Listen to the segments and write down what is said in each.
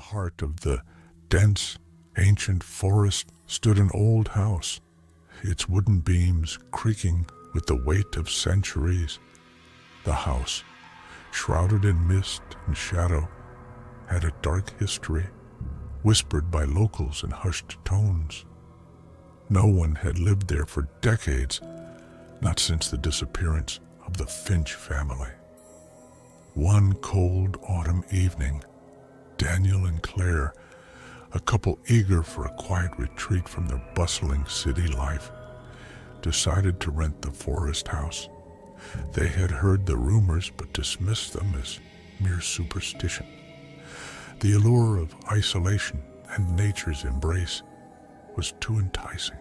heart of the dense, ancient forest stood an old house, its wooden beams creaking with the weight of centuries. The house, shrouded in mist and shadow, had a dark history, whispered by locals in hushed tones. No one had lived there for decades, not since the disappearance of the Finch family. One cold autumn evening, Daniel and Claire, a couple eager for a quiet retreat from their bustling city life, decided to rent the forest house. They had heard the rumors but dismissed them as mere superstition. The allure of isolation and nature's embrace was too enticing.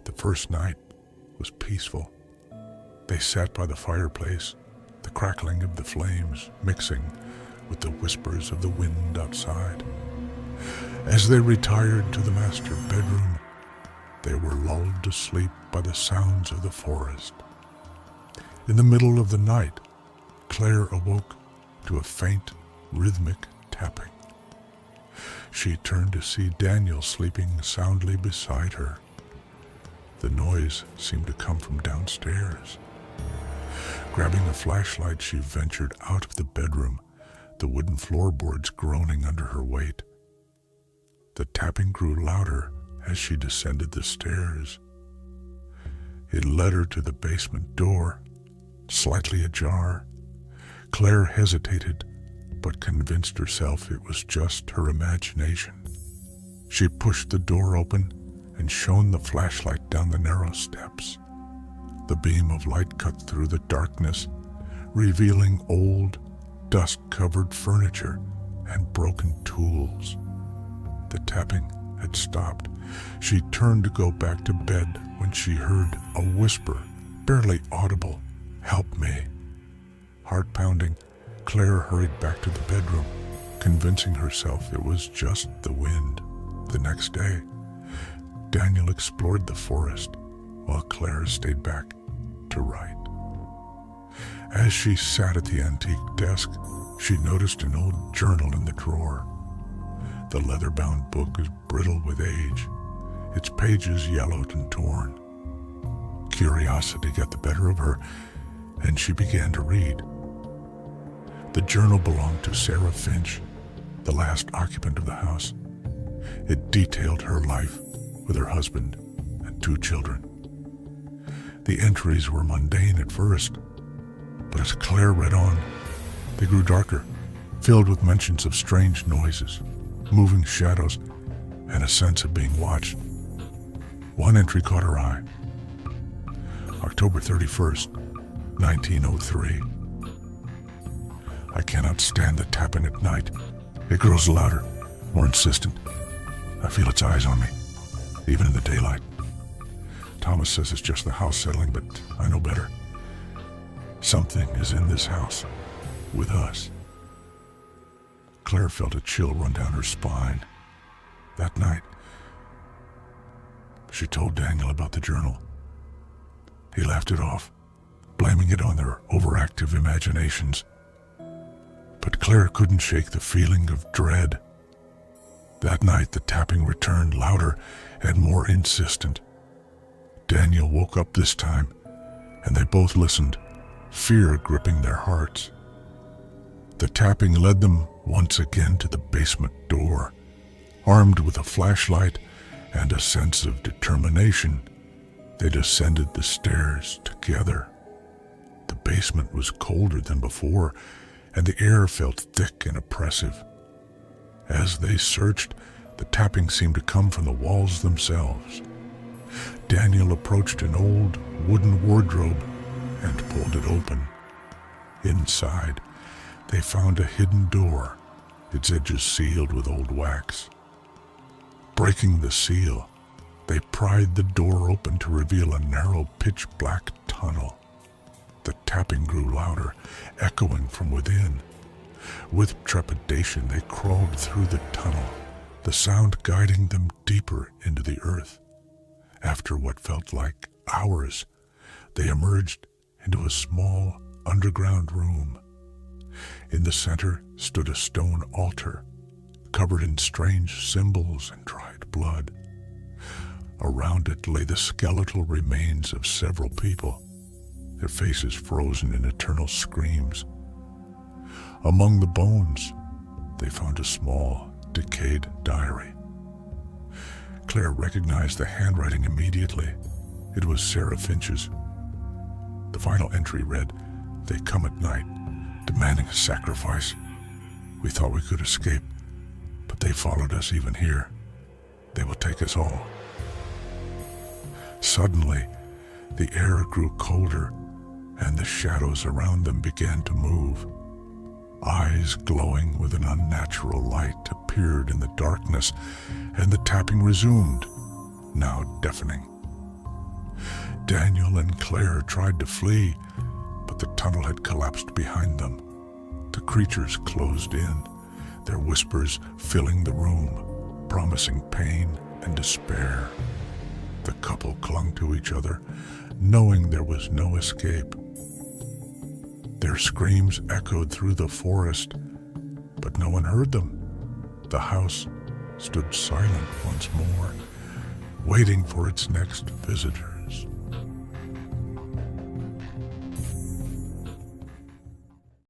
The first night was peaceful. They sat by the fireplace, the crackling of the flames mixing with the whispers of the wind outside. As they retired to the master bedroom, they were lulled to sleep by the sounds of the forest. In the middle of the night, Claire awoke to a faint, rhythmic tapping. She turned to see Daniel sleeping soundly beside her. The noise seemed to come from downstairs. Grabbing a flashlight, she ventured out of the bedroom, the wooden floorboards groaning under her weight. The tapping grew louder as she descended the stairs. It led her to the basement door, slightly ajar. Claire hesitated, but convinced herself it was just her imagination. She pushed the door open and shone the flashlight down the narrow steps. The beam of light cut through the darkness, revealing old, dust-covered furniture and broken tools. The tapping had stopped. She turned to go back to bed when she heard a whisper, barely audible, "Help me." Heart-pounding, Claire hurried back to the bedroom, convincing herself it was just the wind. The next day, Daniel explored the forest while Claire stayed back to write. As she sat at the antique desk, she noticed an old journal in the drawer. The leather-bound book is brittle with age, its pages yellowed and torn. Curiosity got the better of her, and she began to read. The journal belonged to Sarah Finch, the last occupant of the house. It detailed her life with her husband and 2 children. The entries were mundane at first, but as Claire read on, they grew darker, filled with mentions of strange noises, moving shadows, and a sense of being watched. One entry caught her eye. October 31st, 1903. I cannot stand the tapping at night. It grows louder, more insistent. I feel its eyes on me, even in the daylight. Thomas says it's just the house settling, but I know better. Something is in this house, with us. Claire felt a chill run down her spine. That night, she told Daniel about the journal. He laughed it off, blaming it on their overactive imaginations. But Claire couldn't shake the feeling of dread. That night, the tapping returned louder and more insistent. Daniel woke up this time, and they both listened, fear gripping their hearts. The tapping led them once again to the basement door. Armed with a flashlight and a sense of determination, they descended the stairs together. The basement was colder than before, and the air felt thick and oppressive. As they searched, the tapping seemed to come from the walls themselves. Daniel approached an old wooden wardrobe and pulled it open. Inside, they found a hidden door, its edges sealed with old wax. Breaking the seal, they pried the door open to reveal a narrow, pitch-black tunnel. The tapping grew louder, echoing from within. With trepidation, they crawled through the tunnel, the sound guiding them deeper into the earth. After what felt like hours, they emerged into a small underground room. In the center stood a stone altar, covered in strange symbols and dried blood. Around it lay the skeletal remains of several people, their faces frozen in eternal screams. Among the bones, they found a small, decayed diary. Claire recognized the handwriting immediately. It was Sarah Finch's. The final entry read, "They come at night, demanding a sacrifice. We thought we could escape, but they followed us even here. They will take us all." Suddenly, the air grew colder, and the shadows around them began to move. Eyes glowing with an unnatural light appeared in the darkness, and the tapping resumed, now deafening. Daniel and Claire tried to flee, but the tunnel had collapsed behind them. The creatures closed in, their whispers filling the room, promising pain and despair. The couple clung to each other, knowing there was no escape. Their screams echoed through the forest, but no one heard them. The house stood silent once more, waiting for its next visitors.